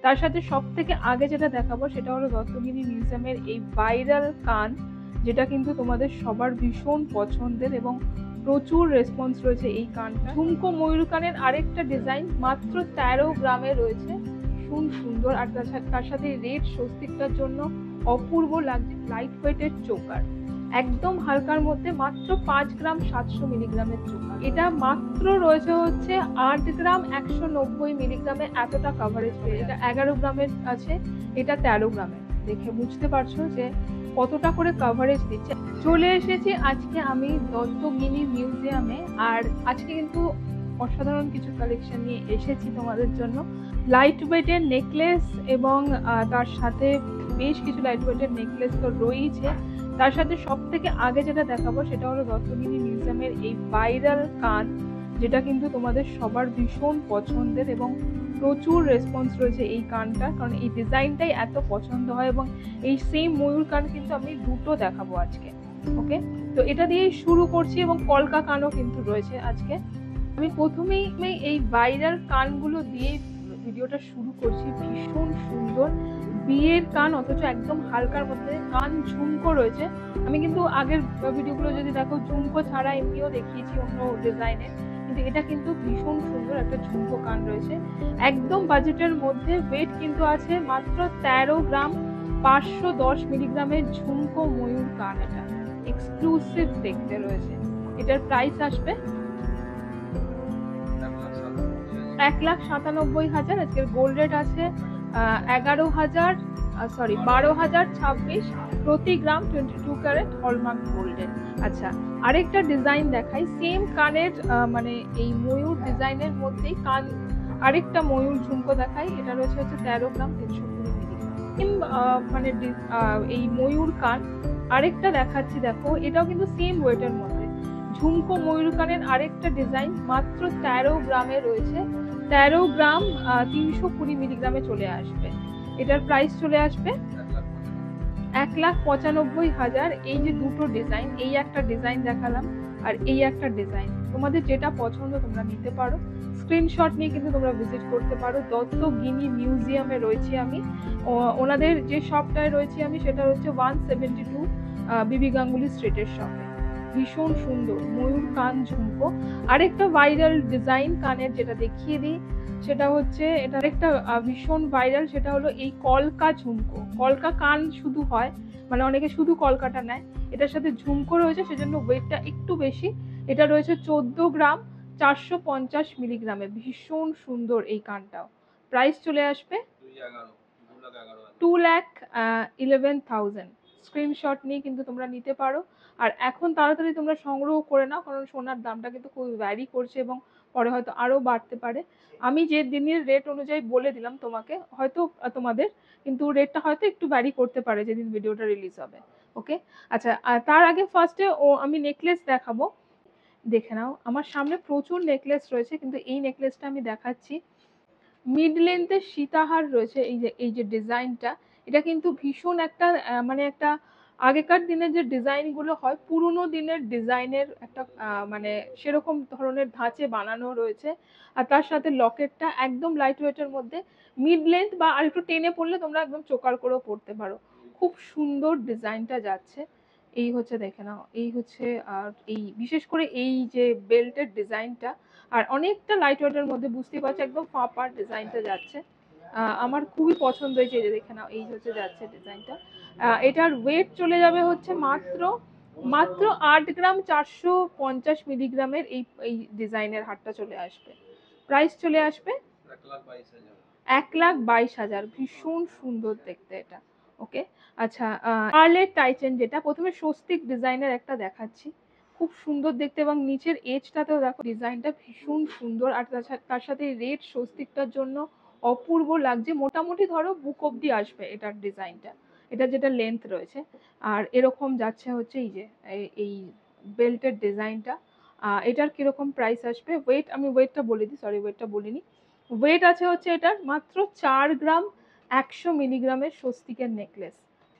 তার সাথে সব থেকে আগে যেটা দেখাবো সেটা হলো দত্তগিরি মিউজিয়ামের এই ভাইরাল কান, যেটা কিন্তু তোমাদের সবার ভীষণ পছন্দের এবং প্রচুর রেসপন্স রয়েছে এই কানটা। ঝুমকো ময়ূর কানের আরেকটা ডিজাইন মাত্র 13 গ্রামে রয়েছে, ভীষণ সুন্দর। আর তার সাথে রেড স্বস্তিকটার জন্য অপূর্ব লাগছে। লাইট ওয়েটের চোকার, একদম হালকার মধ্যে, মাত্র 5 গ্রাম 700 মিলিগ্রামের চোকার। এটা মাত্র রয়েছে হচ্ছে 8 গ্রাম 190 মিলিগ্রামে, এতটা কাভারেজ পেয়ে। এটা 11 গ্রামের আছে, এটা 13 গ্রামের। দেখে বুঝতে পারছো যে কতটা করে কাভারেজ দিচ্ছে। চলে এসেছি আজকে আমি দত্তগিরি মিউজিয়ামে, আর আজকে কিন্তু অসাধারণ কিছু কালেকশন নিয়ে এসেছি তোমাদের জন্য। লাইট ওয়েটের নেকলেস এবং তার সাথে বেশ কিছু লাইট ওয়েটের নেকলেস তো রয়েছে। তার সাথে সব থেকে আগে যেটা দেখাবো সেটা হলো দত্তগিরি মিউজিয়ামের এই ভাইরাল কান, যেটা কিন্তু তোমাদের সবার ভীষণ পছন্দের এবং প্রচুর রেসপন্স রয়েছে এই কানটা, কারণ এই ডিজাইনটাই এত পছন্দ হয়। এবং এই সেম ময়ূর কান কিন্তু আমি দুটো দেখাবো আজকে। ওকে, তো এটা দিয়েই শুরু করছি এবং কলকা কানও কিন্তু রয়েছে আজকে। আমি প্রথমেই এই ভাইরাল কানগুলো দিয়ে ভিডিওটা শুরু করছি। ভীষণ সুন্দর বিয়ের কান, অথচ একদম হালকার মধ্যে। কান ঝুমকো রয়েছে। আমি কিন্তু আগের ভিডিওগুলো যদি দেখো ঝুমকো ছাড়া এমনিও দেখিয়েছি অন্য ডিজাইনের, কিন্তু এটা কিন্তু ভীষণ সুন্দর একটা ঝুমকো কান রয়েছে, একদম বাজেটের মধ্যে। ওয়েট কিন্তু আছে মাত্র 13 গ্রাম 510 মিলিগ্রামের ঝুমকো ময়ূর কান। এটা এক্সক্লুসিভ দেখতে রয়েছে। এটার প্রাইস আসবে 1,97,000। আজকের গোল্ড রেট আছে 12,026 প্রতি গ্রাম, 22 ক্যারেট হলমার্ক গোল্ডের। আচ্ছা, আরেকটা ডিজাইন দেখাই সেম কানের, মানে এই ময়ূর ডিজাইনের মধ্যেই কান, আরেকটা ময়ূর ঝুমকো দেখাই। এটা রয়েছে হচ্ছে 13 গ্রাম 320 মিলিগ্রাম। মানে এই ময়ূর কান আরেকটা দেখাচ্ছি, দেখো এটাও কিন্তু সেম ওয়েটের মধ্যে। ঝুমকো ময়ূর কানের আরেকটা ডিজাইন মাত্র 13 গ্রামে রয়েছে, 13 গ্রাম 320 মিলিগ্রামে চলে আসবে। এটার প্রাইস চলে আসবে 1,95,000। এই যে দুটো ডিজাইন, এই একটা ডিজাইন দেখালাম আর এই একটা ডিজাইন, তোমাদের যেটা পছন্দ তোমরা নিতে পারো। স্ক্রিনশট নিয়ে কিন্তু তোমরা ভিজিট করতে পারো। দত্তগিরি মিউজিয়ামে রয়েছে আমি, ওনাদের যে শপটায় রয়েছে আমি সেটা হচ্ছে 172 বিবি গাঙ্গুলি স্ট্রিটের শপে। ভীষণ সুন্দর ময়ূর কান ঝুমকো। আরেকটা ভাইরাল ডিজাইন কানের যেটা দেখিয়ে দিই, সেটা হচ্ছে এটা একটা ভীষণ ভাইরাল, সেটা হলো এই কলকা ঝুমকো। কলকা কান শুধু হয়, মানে অনেকে শুধু কলকাটা নেয়, এটার সাথে ঝুমকো রয়েছে, সেজন্য ওয়েটটা একটু বেশি। এটা রয়েছে 14 গ্রাম 450 মিলিগ্রামে। ভীষণ সুন্দর এই কানটাও। প্রাইস চলে আসবে 2,11,000। স্ক্রিনশট নিয়ে কিন্তু তোমরা নিতে পারো। আর এখন তাড়াতাড়ি তোমরা সংগ্রহ করে নাও, কারণ সোনার দামটা কিন্তু খুব ভ্যারি করছে এবং পরে হয়তো আরো বাড়তে পারে। আমি যে দিনের রেট অনুযায়ী বলে দিলাম তোমাকে, হয়তো তোমাদের কিন্তু রেটটা হয়তো একটু ভ্যারি করতে পারে যেদিন ভিডিওটা রিলিজ হবে। ওকে, আচ্ছা, তার আগে ফার্স্টে আমি নেকলেস দেখাবো। দেখে নাও, আমার সামনে প্রচুর নেকলেস রয়েছে, কিন্তু এই নেকলেসটা আমি দেখাচ্ছি। মিড লেন্থের সীতাহার রয়েছে, এই যে ডিজাইনটা, এটা কিন্তু ভীষণ একটা মানে একটা আগেকার দিনের যে ডিজাইন গুলো হয়, পুরনো দিনের ডিজাইনের একটা মানে সেরকম ধরনের ধাঁচে বানানো রয়েছে। আর তার সাথে লকেটটা একদম লাইট ওয়েটের মধ্যে, মিড লেন্থ বা আর একটু টেনে পড়লে তোমরা একদম চোকার করেও পড়তে পারো। খুব সুন্দর ডিজাইনটা যাচ্ছে। এই হচ্ছে, দেখে নাও, এই হচ্ছে এই বিশেষ করে এই যে বেল্টের ডিজাইনটা, আর অনেকটা লাইট ওয়েটের মধ্যে, বুঝতেই পারছো একদম ফাঁপা ডিজাইনটা যাচ্ছে। আমার খুবই পছন্দ হয়েছে। এই যে দেখে নাও, এই হচ্ছে যাচ্ছে ডিজাইনটা। এটার ওয়েট চলে যাবে হচ্ছে মাত্র মাত্র 8 গ্রাম 450 মিলিগ্রামের। এই ডিজাইনের হারটা চলে আসবে, প্রাইস চলে আসবে 1,22,000। ভীষণ সুন্দর দেখতে এটা। ওকে, আচ্ছা, পার্লের টাইটেন, যেটা প্রথমে স্বস্তিক ডিজাইনের একটা দেখাচ্ছি, খুব সুন্দর দেখতে এবং নিচের এজটাতেও দেখো ডিজাইনটা ভীষণ সুন্দর। আর তার সাথে রেড স্বস্তিকটার জন্য অপূর্ব লাগছে। মোটামুটি ধরো বুক অব্দি আসবে এটার ডিজাইনটা, এটা যেটা লেন্থ রয়েছে। আর এরকম যাচ্ছে হচ্ছে এই যে এই বেল্টের ডিজাইনটা। এটার কিরকম প্রাইস আসবে? ওয়েট, আমি ওয়েটটা বলে দিই, সরি ওয়েটটা বলিনি। ওয়েট আছে হচ্ছে এটার মাত্র 4 গ্রাম 100 মিলিগ্রামের স্বস্তিকের নেকলেস।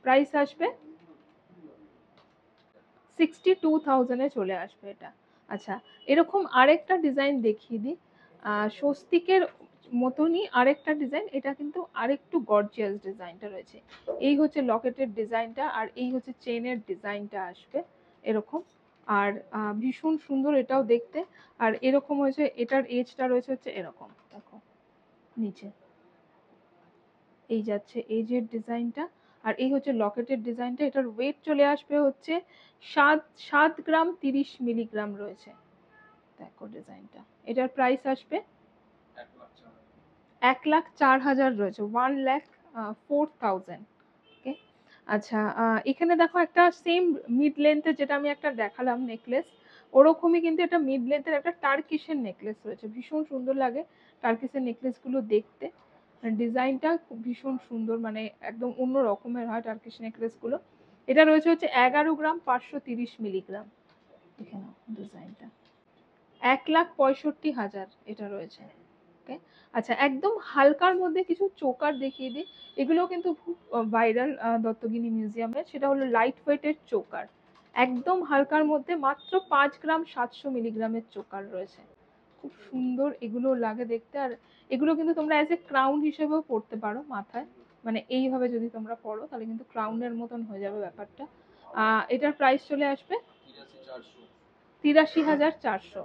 প্রাইস আসবে 62,000 চলে আসবে এটা। আচ্ছা, এরকম আরেকটা ডিজাইন দেখিয়ে দিই। স্বস্তিকের মতনই আরেকটা ডিজাইন, এটা কিন্তু আরেকটু গর্জিয়াস ডিজাইনটা রয়েছে। এই হচ্ছে লকেটের ডিজাইনটা, আর এই হচ্ছে চেনের ডিজাইনটা আসবে এরকম। আর ভীষণ সুন্দর এটাও দেখতে। আর এরকম হয়েছে, এটার এজটা রয়েছে হচ্ছে এরকম, দেখো নিচে এই যাচ্ছে এজের ডিজাইনটা। আর এই হচ্ছে লকেটের ডিজাইনটা। এটার ওয়েট চলে আসবে হচ্ছে 7 গ্রাম 30 মিলিগ্রাম রয়েছে, দেখো ডিজাইনটা। এটার প্রাইস আসবে 1,04,000 রয়েছে, 1,04,000। ওকে। আচ্ছা, এখানে দেখো একটা সেম মিড লেন্থের, যেটা আমি একটা দেখালাম নেকলেস, ওরকমই কিন্তু এটা মিড লেন্থের একটা টার্কিশের নেকলেস রয়েছে। ভীষণ সুন্দর লাগে টার্কিশের নেকলেসগুলো দেখতে, ডিজাইনটা খুব ভীষণ সুন্দর, মানে একদম অন্য রকমের হয় টার্কিশ নেকলেসগুলো। এটা রয়েছে হচ্ছে 11 গ্রাম 530 মিলিগ্রাম। দেখে নাও ডিজাইনটা, 1,65,000 এটা রয়েছে। ওকে। আচ্ছা, একদম হালকার মধ্যে কিছু চোকার দেখিয়ে দিই। এগুলো কিন্তু খুব ভাইরাল দত্তগিনি মিউজিয়ামের। সেটা হলো লাইট ওয়েটের চোকার, একদম হালকার মধ্যে মাত্র 5 গ্রাম 700 মিলিগ্রামের চোকার রয়েছে। খুব সুন্দর এগুলো লাগে দেখতে। আর এগুলো কিন্তু তোমরা অ্যাজ এ ক্রাউন হিসেবেও পরতে পারো মাথায়, মানে এইভাবে যদি তোমরা পরো তাহলে কিন্তু ক্রাউনের মতন হয়ে যাবে ব্যাপারটা। এটার প্রাইস চলে আসবে 83,400।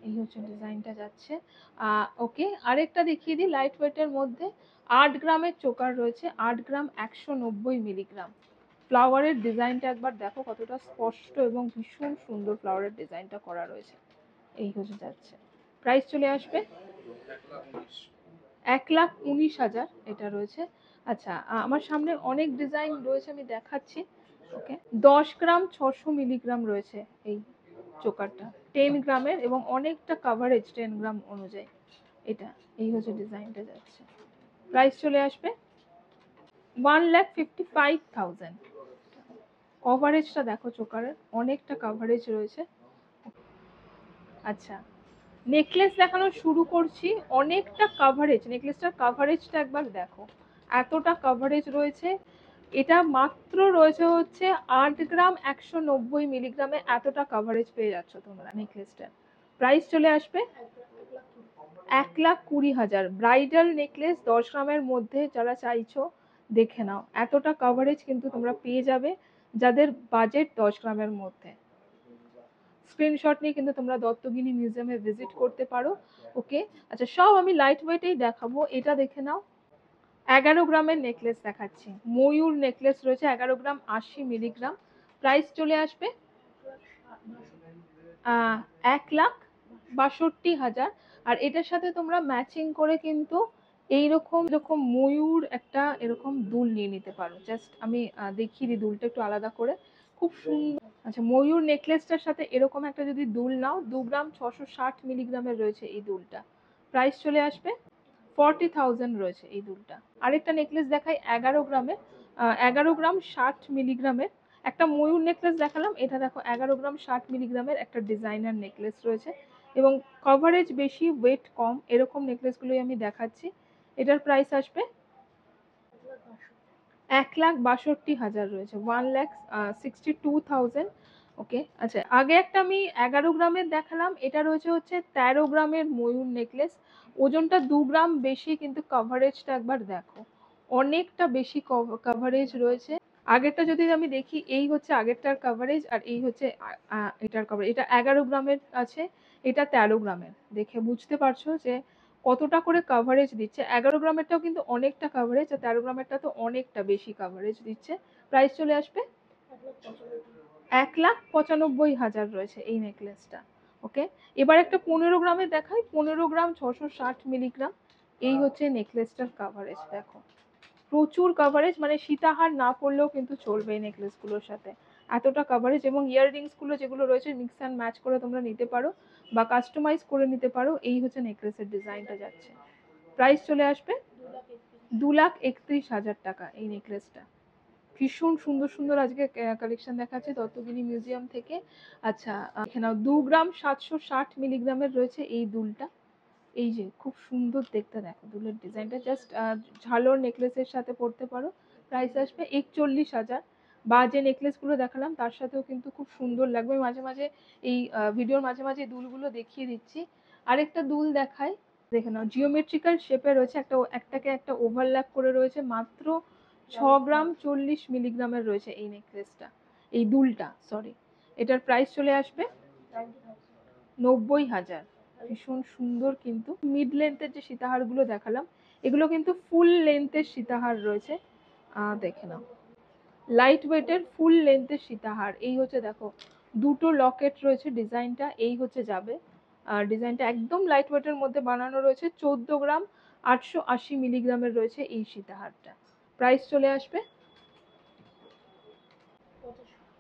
এই হচ্ছে ডিজাইনটা যাচ্ছে। ওকে, আরেকটা দেখিয়ে দিই লাইট ওয়েটের মধ্যে। 8 গ্রামের চোকার রয়েছে, 8 গ্রাম 190 মিলিগ্রাম। ফ্লাওয়ারের ডিজাইনটা একবার দেখো কতটা স্পষ্ট এবং ভীষণ সুন্দর ফ্লাওয়ারের ডিজাইনটা করা রয়েছে। এই হচ্ছে যাচ্ছে, প্রাইস চলে আসবে 1,19,000 এটা রয়েছে। আচ্ছা, আমার সামনে অনেক ডিজাইন রয়েছে, আমি দেখাচ্ছি। ওকে, 10 গ্রাম 600 মিলিগ্রাম রয়েছে এই চোকারটা, 10 গ্রামের, এবং অনেকটা কাভারেজ 10 গ্রাম অনুযায়ী এটা। এই হচ্ছে ডিজাইনটা যাচ্ছে, প্রাইস চলে আসবে 1,55,000। কভারেজটা দেখো চোকারের, অনেকটা কাভারেজ রয়েছে। আচ্ছা, নেকলেস দেখানো শুরু করছি, অনেকটা কাভারেজ, নেকলেসটার কাভারেজটা একবার দেখো, এতটা কাভারেজ রয়েছে। এটা মাত্র রয়েছে হচ্ছে 8 গ্রাম 190 মিলিগ্রামে, এতটা কাভারেজ পেয়ে যাচ্ছ তোমরা নেকলেসটার। প্রাইস চলে আসবে 1,20,000। ব্রাইডাল নেকলেস 10 গ্রামের মধ্যে যারা চাইছো দেখে নাও, এতটা কাভারেজ কিন্তু তোমরা পেয়ে যাবে যাদের বাজেট 10 গ্রামের মধ্যে। স্ক্রিনশট নিয়ে কিন্তু তোমরা দত্তগিনি মিউজিয়ামে ভিজিট করতে পারো। ওকে। আচ্ছা, সব আমি লাইট ওয়েটেই দেখাবো। এটা দেখে নাও, 11 গ্রামের নেকলেস দেখাচ্ছি, ময়ূর নেকলেস রয়েছে, 11 গ্রাম 80 মিলিগ্রাম। প্রাইস চলে আসবে 1,62,000। আর এটার সাথে তোমরা ম্যাচিং করে কিন্তু এইরকম এরকম ময়ূর একটা এরকম দুল নিয়ে নিতে পারো। জাস্ট আমি দেখিয়ে দিই দুলটা একটু আলাদা করে, খুব সুন্দর। আচ্ছা, ময়ূর নেকলেসটার সাথে এরকম একটা যদি দুল নাও, 2 গ্রাম 660 মিলিগ্রামের রয়েছে এই দুলটা। প্রাইস চলে আসবে 40,000 রয়েছে এই দুলটা। আরেকটা নেকলেস দেখাই 11 গ্রামের, 11 গ্রাম 60 মিলিগ্রামের। একটা ময়ূর নেকলেস দেখালাম, এটা দেখো 11 গ্রাম 60 মিলিগ্রামের একটা ডিজাইনার নেকলেস রয়েছে, এবং কভারেজ বেশি ওয়েট কম, এরকম নেকলেসগুলোই আমি দেখাচ্ছি। এটার প্রাইস আসবে 1,62,000 রয়েছে, 1,62,000। ওকে। আচ্ছা, আগে একটা আমি 11 গ্রামের দেখালাম, এটা রয়েছে হচ্ছে 13 গ্রামের ময়ূর নেকলেস। ওজনটা 2 গ্রাম বেশি, কিন্তু কভারেজটা একবার দেখো, অনেকটা বেশি কভারেজ রয়েছে। আগেরটা যদি আমি দেখি, এই হচ্ছে আগেরটার কভারেজ, আর এই হচ্ছে এটার কভারেজ। এটা 11 গ্রামের আছে, এটা 13 গ্রামের। দেখে বুঝতে পারছো যে কতটা করে কভারেজ দিচ্ছে। 11 গ্রামেরটাও কিন্তু অনেকটা কভারেজ, আর 13 গ্রামেরটা তো অনেকটা বেশি কভারেজ দিচ্ছে। প্রাইস চলে আসবে 1,95,000 রয়েছে এই নেকলেসটা। ওকে। এবার একটা 15 গ্রামের দেখাই, 15 গ্রাম 660 মিলিগ্রাম। এই হচ্ছে নেকলেসটার কভারেজ, দেখো প্রচুর কভারেজ, মানে সীতাহার না পরলেও কিন্তু চলবে এই নেকলেসগুলোর সাথে, এতটা কভারেজ। এবং ইয়াররিংস গুলো যেগুলো রয়েছে মিক্স অ্যান্ড ম্যাচ করে তোমরা নিতে পারো বা কাস্টমাইজ করে নিতে পারো। এই হচ্ছে নেকলেসের ডিজাইনটা যাচ্ছে। প্রাইস চলে আসবে 2,31,000 টাকা এই নেকলেসটা। ভীষণ সুন্দর সুন্দর আজকে কালেকশন দেখাচ্ছে দত্তগিনি মিউজিয়াম থেকে। আচ্ছা, এখানে 2 গ্রাম 760 মিলিগ্রামের রয়েছে এই দুলটা। এই যে খুব সুন্দর দেখতে, দেখো দুলের ডিজাইনটা, জাস্ট ঝালোর নেকলেসের সাথে পরতে পারো। প্রাইস আসবে 41,000। বা যে নেকলেসগুলো দেখালাম তার সাথেও কিন্তু খুব সুন্দর লাগবে। মাঝে মাঝে এই ভিডিওর মাঝে মাঝে দুলগুলো দেখিয়ে দিচ্ছি। আরেকটা দুল দেখাই, দেখে নাও জিওমেট্রিক্যাল শেপে রয়েছে, একটাকে একটা ওভারল্যাপ করে রয়েছে, মাত্র 6 গ্রাম 40 মিলিগ্রামের রয়েছে এই নেকলেসটা, এই দুলটা সরি। এটার প্রাইস চলে আসবে 90,000। ভীষণ সুন্দর কিন্তু। মিড লেন্থের যে সীতাহারগুলো দেখালাম এগুলো কিন্তু ফুল লেন্থের সীতাহার রয়েছে, দেখে নাও লাইট ওয়েটের ফুল লেন্থের সীতাহার। এই হচ্ছে দেখো দুটো লকেট রয়েছে, ডিজাইনটা এই হচ্ছে যাবে। আর ডিজাইনটা একদম লাইট ওয়েটের মধ্যে বানানো রয়েছে, 14 গ্রাম 880 মিলিগ্রামের রয়েছে এই সীতাহারটা। প্রাইস চলে আসবে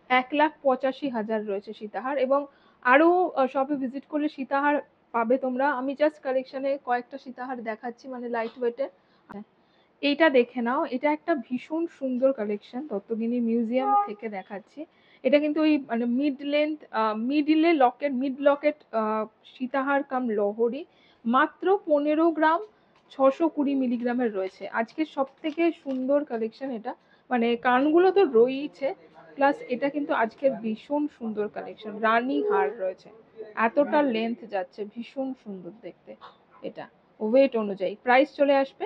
1,85,000 রয়েছে সীতাহার। এবং আরো শপে ভিজিট করলে সীতাহার পাবে তোমরা। আমি জাস্ট কালেকশনে কয়েকটা সীতাহার দেখাচ্ছি, মানে লাইট ওয়েটের। এইটা দেখে নাও, এটা একটা ভীষণ সুন্দর কালেকশন, তত্ত্বগিনি মিউজিয়াম থেকে দেখাচ্ছি। এটা কিন্তু ওই মানে মিড লেন্থ মিডিলে লকেট, মিড লকেট সীতাহার কাম লহরি, মাত্র 15 গ্রাম 620 মিলিগ্রামের রয়েছে। আজকে সব থেকে সুন্দর কালেকশন এটা, মানে কানগুলো তো রয়েছে, প্লাস এটা কিন্তু আজকের ভীষণ সুন্দর কালেকশন। রানী হার রয়েছে, এতটা লেন্থ যাচ্ছে, ভীষণ সুন্দর দেখতে। এটা ওয়েট অনুযায়ী প্রাইস চলে আসবে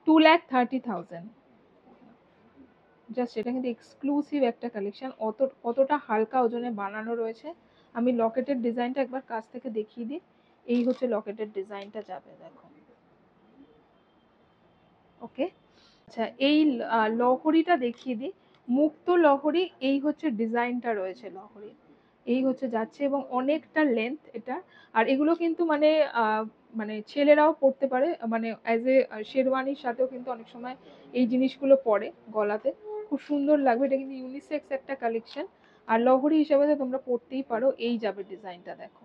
2,30,000। জাস্ট এটা কিন্তু এক্সক্লুসিভ একটা কালেকশন, কতটা হালকা ওজনে বানানো রয়েছে। আমি লকেটের ডিজাইনটা একবার কাছ থেকে দেখিয়ে দিই। এই হচ্ছে লকেটের ডিজাইনটা যাবে, দেখো। ওকে, আচ্ছা এই লহরিটা দেখিয়ে দিই, মুক্ত লহরি। এই হচ্ছে ডিজাইনটা রয়েছে লহরি, এই হচ্ছে যাচ্ছে এবং অনেকটা লেন্থ এটা। আর এগুলো কিন্তু মানে মানে ছেলেরাও পরতে পারে, মানে অ্যাজ এ শেরওয়ানির সাথেও কিন্তু অনেক সময় এই জিনিসগুলো পরে গলাতে, খুব সুন্দর লাগবে। এটা কিন্তু ইউনিসেক্স একটা কালেকশন, আর লহরি হিসেবে তো তোমরা পরতেই পারো। এই যাবে ডিজাইনটা, দেখো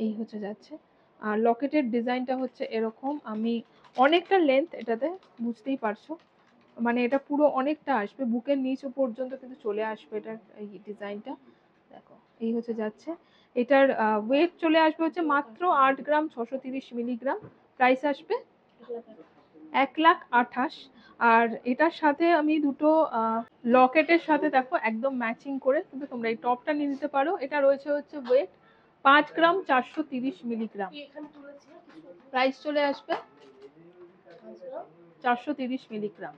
এই হচ্ছে যাচ্ছে। আর লকেটের ডিজাইনটা হচ্ছে এরকম, আমি অনেকটা লেন্থ এটাতে, বুঝতেই পারছো, মানে এটা পুরো অনেকটা আসবে, বুকের নিচ পর্যন্ত কিন্তু চলে আসবে এটার এই ডিজাইনটা, দেখো এই হচ্ছে যাচ্ছে। এটার ওয়েট চলে আসবে হচ্ছে মাত্র 8 গ্রাম 630 মিলিগ্রাম। প্রাইস আসবে 1,28,000। আর এটার সাথে আমি দুটো লকেটের সাথে দেখো একদম ম্যাচিং করে কিন্তু তোমরা এই টপটা নিয়ে নিতে পারো। এটা রয়েছে হচ্ছে ওয়েট 5 গ্রাম 430 মিলিগ্রাম। প্রাইস চলে আসবে 430 মিলিগ্রাম।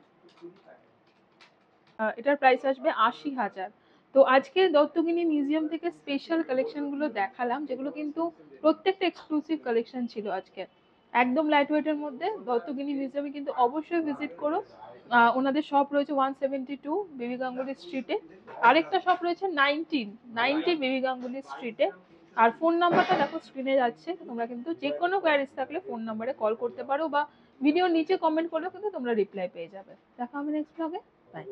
এটার প্রাইস আসবে 80,000। তো আজকে দত্তগিনি মিউজিয়াম থেকে স্পেশাল কালেকশনগুলো দেখালাম, যেগুলো কিন্তু প্রত্যেকটা এক্সক্লুসিভ কালেকশন ছিল আজকে, একদম লাইট ওয়েটের মধ্যে। দত্তগিনি মিউজিয়ামে কিন্তু অবশ্যই ভিজিট করো। ওনাদের শপ রয়েছে 172 বেবি গাঙ্গুলি স্ট্রিটে, আরেকটা শপ রয়েছে 90 বেবি গাঙ্গুলি স্ট্রিটে। আর ফোন নাম্বারটা দেখো স্ক্রিনে যাচ্ছে, তোমরা কিন্তু যে কোনো কোয়ারিজ থাকলে ফোন নাম্বারে কল করতে পারো, বা ভিডিওর নিচে কমেন্ট করলেও কিন্তু তোমরা রিপ্লাই পেয়ে যাবে। দেখা হবে নেক্সট ব্লগে, বাই।